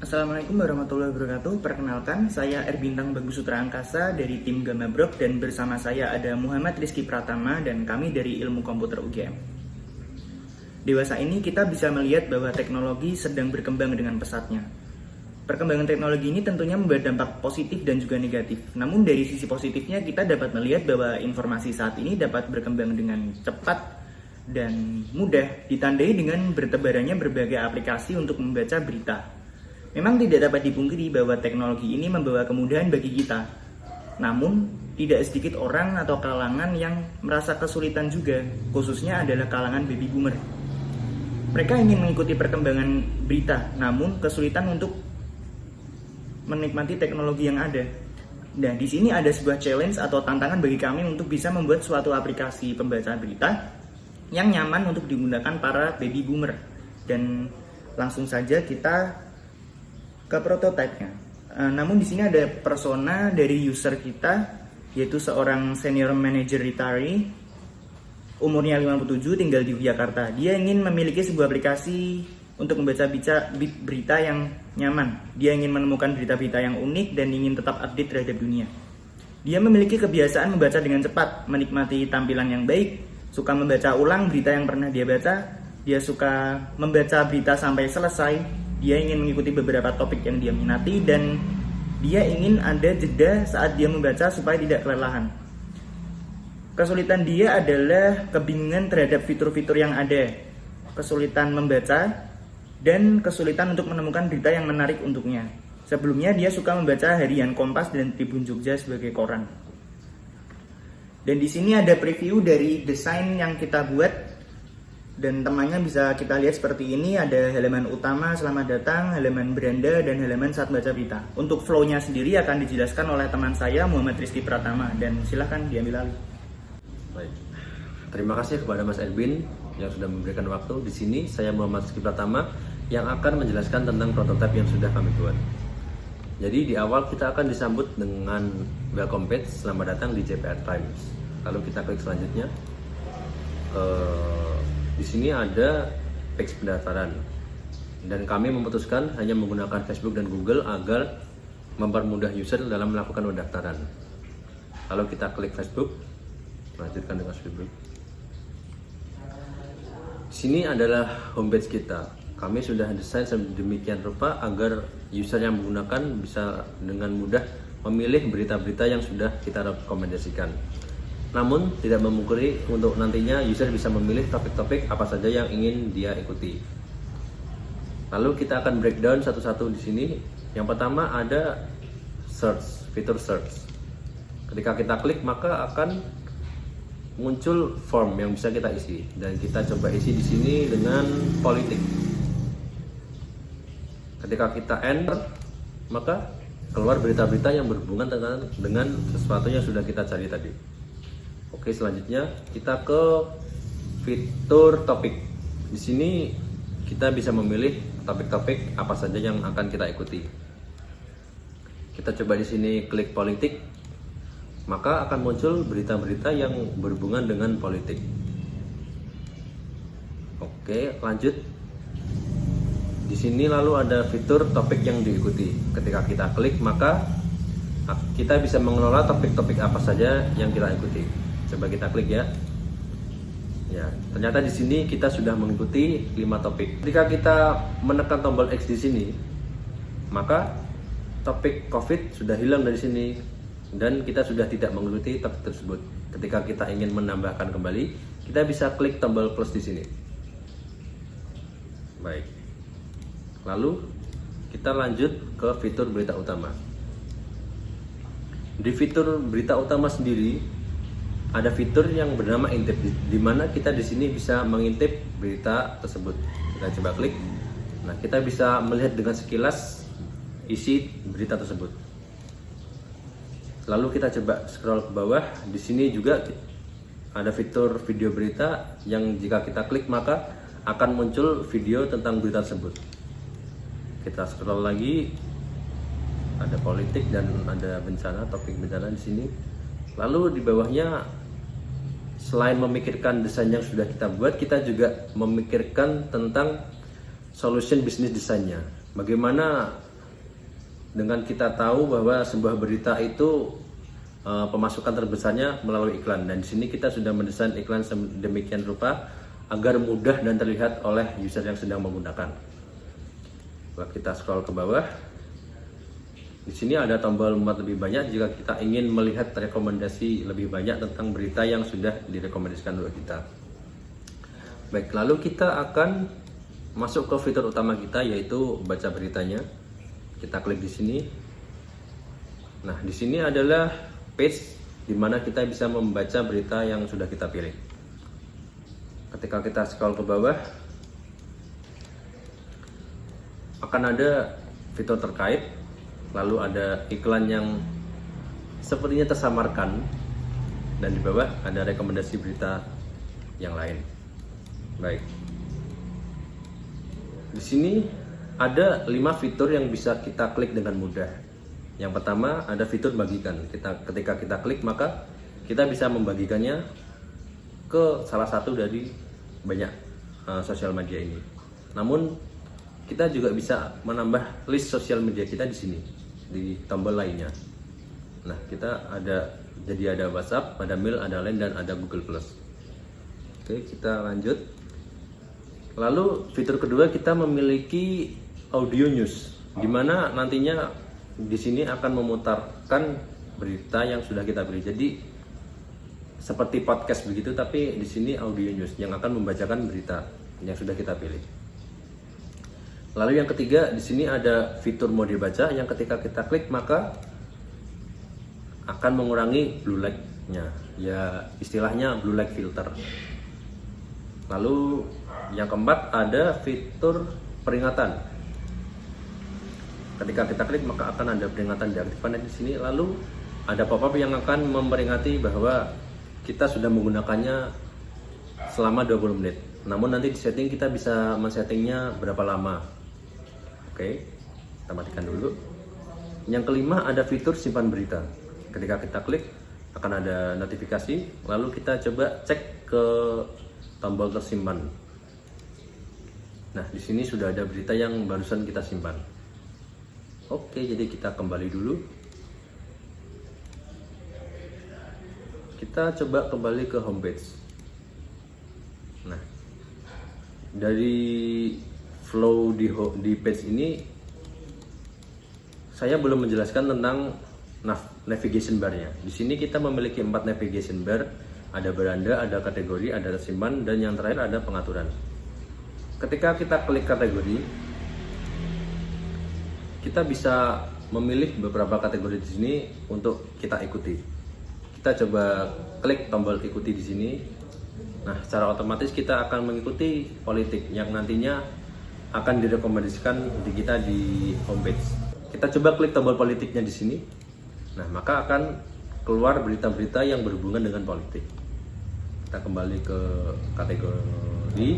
Assalamualaikum warahmatullahi wabarakatuh. Perkenalkan, saya Erbintang Bagus Sutra Angkasa dari tim Gamma Brok dan bersama saya ada Muhammad Rizky Pratama dan kami dari Ilmu Komputer UGM. Dewasa ini kita bisa melihat bahwa teknologi sedang berkembang dengan pesatnya. Perkembangan teknologi ini tentunya membawa dampak positif dan juga negatif. Namun dari sisi positifnya kita dapat melihat bahwa informasi saat ini dapat berkembang dengan cepat dan mudah, ditandai dengan bertebarannya berbagai aplikasi untuk membaca berita. Memang tidak dapat dipungkiri bahwa teknologi ini membawa kemudahan bagi kita. Namun, tidak sedikit orang atau kalangan yang merasa kesulitan juga, khususnya adalah kalangan baby boomer. Mereka ingin mengikuti perkembangan berita, namun kesulitan untuk menikmati teknologi yang ada. Dan di sini ada sebuah challenge atau tantangan bagi kami untuk bisa membuat suatu aplikasi pembaca berita yang nyaman untuk digunakan para baby boomer. Dan langsung saja kita ke prototipe-nya. Namun di sini ada persona dari user kita, yaitu seorang senior manager retiree, umurnya 57, tinggal di Jakarta. Dia ingin memiliki sebuah aplikasi untuk membaca berita yang nyaman. Dia ingin menemukan berita-berita yang unik dan ingin tetap update terhadap dunia. Dia memiliki kebiasaan membaca dengan cepat, menikmati tampilan yang baik, suka membaca ulang berita yang pernah dia baca. Dia suka membaca berita sampai selesai. Dia ingin mengikuti beberapa topik yang dia minati dan dia ingin ada jeda saat dia membaca supaya tidak kelelahan. Kesulitan dia adalah kebingungan terhadap fitur-fitur yang ada, kesulitan membaca, dan kesulitan untuk menemukan berita yang menarik untuknya. Sebelumnya dia suka membaca Harian Kompas dan Tribun Jogja sebagai koran. Dan di sini ada preview dari desain yang kita buat. Dan temannya bisa kita lihat seperti ini, ada halaman utama selamat datang, halaman beranda, dan halaman saat baca berita. Untuk flow-nya sendiri akan dijelaskan oleh teman saya Muhammad Rizky Pratama, dan silahkan diambil alih. Baik, terima kasih kepada Mas Erbin yang sudah memberikan waktu. Di sini saya Muhammad Rizky Pratama yang akan menjelaskan tentang prototipe yang sudah kami buat. Jadi di awal kita akan disambut dengan welcome page, selamat datang di JPR Times. Lalu kita klik selanjutnya. Di sini ada page pendaftaran dan kami memutuskan hanya menggunakan Facebook dan Google agar mempermudah user dalam melakukan pendaftaran. Lalu kita klik Facebook, lanjutkan dengan Facebook. Di sini adalah homepage kita. Kami sudah desain sedemikian rupa agar user yang menggunakan bisa dengan mudah memilih berita-berita yang sudah kita rekomendasikan. Namun tidak memungkiri untuk nantinya user bisa memilih topik-topik apa saja yang ingin dia ikuti. Lalu kita akan breakdown satu-satu di sini. Yang pertama ada search, fitur search. Ketika kita klik maka akan muncul form yang bisa kita isi dan kita coba isi di sini dengan politik. Ketika kita enter maka keluar berita-berita yang berhubungan dengan sesuatu yang sudah kita cari tadi. Oke, selanjutnya kita ke fitur topik. Di sini kita bisa memilih topik-topik apa saja yang akan kita ikuti. Kita coba di sini klik politik, maka akan muncul berita-berita yang berhubungan dengan politik. Oke, lanjut. Di sini lalu ada fitur topik yang diikuti. Ketika kita klik, maka kita bisa mengelola topik-topik apa saja yang kita ikuti. Coba kita klik ya. Ya, ternyata di sini kita sudah mengikuti 5 topik. Ketika kita menekan tombol X di sini, maka topik COVID sudah hilang dari sini dan kita sudah tidak mengikuti topik tersebut. Ketika kita ingin menambahkan kembali, kita bisa klik tombol plus di sini. Baik. Lalu kita lanjut ke fitur berita utama. Di fitur berita utama sendiri ada fitur yang bernama intip, di mana kita di sini bisa mengintip berita tersebut. Kita coba klik. Nah, kita bisa melihat dengan sekilas isi berita tersebut. Lalu kita coba scroll ke bawah. Di sini juga ada fitur video berita yang jika kita klik maka akan muncul video tentang berita tersebut. Kita scroll lagi. Ada politik dan ada bencana, topik bencana di sini. Lalu di bawahnya, selain memikirkan desain yang sudah kita buat, kita juga memikirkan tentang solution bisnis desainnya. Bagaimana dengan kita tahu bahwa sebuah berita itu pemasukan terbesarnya melalui iklan, dan di sini kita sudah mendesain iklan sedemikian rupa agar mudah dan terlihat oleh user yang sedang menggunakan. Kalau kita scroll ke bawah, di sini ada tombol muat lebih banyak jika kita ingin melihat rekomendasi lebih banyak tentang berita yang sudah direkomendasikan oleh kita. Baik, lalu kita akan masuk ke fitur utama kita, yaitu baca beritanya. Kita klik di sini. Nah, di sini adalah page di mana kita bisa membaca berita yang sudah kita pilih. Ketika kita scroll ke bawah, akan ada fitur terkait, lalu ada iklan yang sepertinya tersamarkan, dan di bawah ada rekomendasi berita yang lain. Baik. Di sini ada 5 fitur yang bisa kita klik dengan mudah. Yang pertama ada fitur bagikan. Ketika kita klik, maka kita bisa membagikannya ke salah satu dari banyak sosial media ini. Namun kita juga bisa menambah list sosial media kita di sini, di tombol lainnya. Nah, kita ada WhatsApp, ada mail, ada Line, dan ada Google Plus. Oke, kita lanjut. Lalu fitur kedua, kita memiliki audio news, di mana nantinya di sini akan memutarkan berita yang sudah kita pilih. Jadi seperti podcast begitu, tapi di sini audio news yang akan membacakan berita yang sudah kita pilih. Lalu yang ketiga, di sini ada fitur mode baca yang ketika kita klik maka akan mengurangi blue light-nya. Ya, istilahnya blue light filter. Lalu yang keempat ada fitur peringatan. Ketika kita klik maka akan ada peringatan diaktifkan di sini. Lalu ada pop-up yang akan memperingati bahwa kita sudah menggunakannya selama 20 menit. Namun nanti di setting kita bisa men-settingnya berapa lama. Oke, kita matikan dulu. Yang kelima ada fitur simpan berita. Ketika kita klik akan ada notifikasi. Lalu kita coba cek ke tombol tersimpan. Nah, di sini sudah ada berita yang barusan kita simpan. Oke, jadi kita kembali dulu. Kita coba kembali ke homepage. Nah, dari flow di page ini saya belum menjelaskan tentang navigation bar-nya. Di sini kita memiliki 4 navigation bar, ada beranda, ada kategori, ada tersimpan, dan yang terakhir ada pengaturan. Ketika kita klik kategori, kita bisa memilih beberapa kategori di sini untuk kita ikuti. Kita coba klik tombol ikuti di sini. Nah, secara otomatis kita akan mengikuti politik yang nantinya akan direkomendasikan di kita di homepage. Kita coba klik tombol politiknya di sini. Nah, maka akan keluar berita-berita yang berhubungan dengan politik. Kita kembali ke kategori.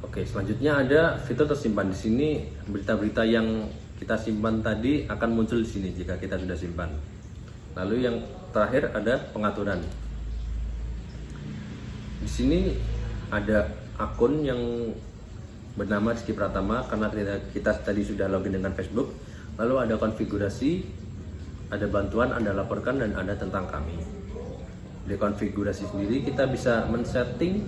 Oke, selanjutnya ada fitur tersimpan. Di sini berita-berita yang kita simpan tadi akan muncul di sini jika kita sudah simpan. Lalu yang terakhir ada pengaturan. Di sini ada akun yang bernama Rizky Pratama karena kita tadi sudah login dengan Facebook. Lalu ada konfigurasi, ada bantuan, ada laporkan, dan ada tentang kami. Di konfigurasi sendiri kita bisa men-setting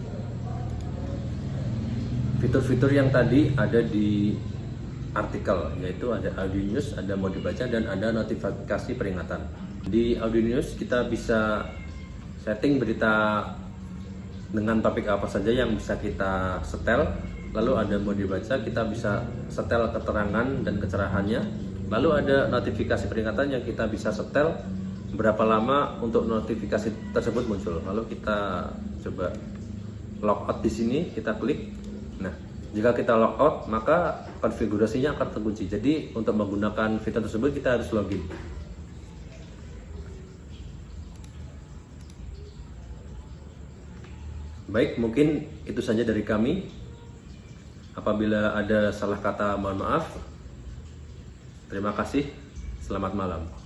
fitur-fitur yang tadi ada di artikel, yaitu ada audio news, ada mode baca, dan ada notifikasi peringatan. Di audio news kita bisa setting berita dengan topik apa saja yang bisa kita setel. Lalu ada mode baca, kita bisa setel keterangan dan kecerahannya. Lalu ada notifikasi peringatan yang kita bisa setel berapa lama untuk notifikasi tersebut muncul. Lalu kita coba logout di sini, kita klik. Nah, jika kita logout maka konfigurasinya akan terkunci. Jadi untuk menggunakan fitur tersebut kita harus login. Baik, mungkin itu saja dari kami. Apabila ada salah kata, mohon maaf. Terima kasih. Selamat malam.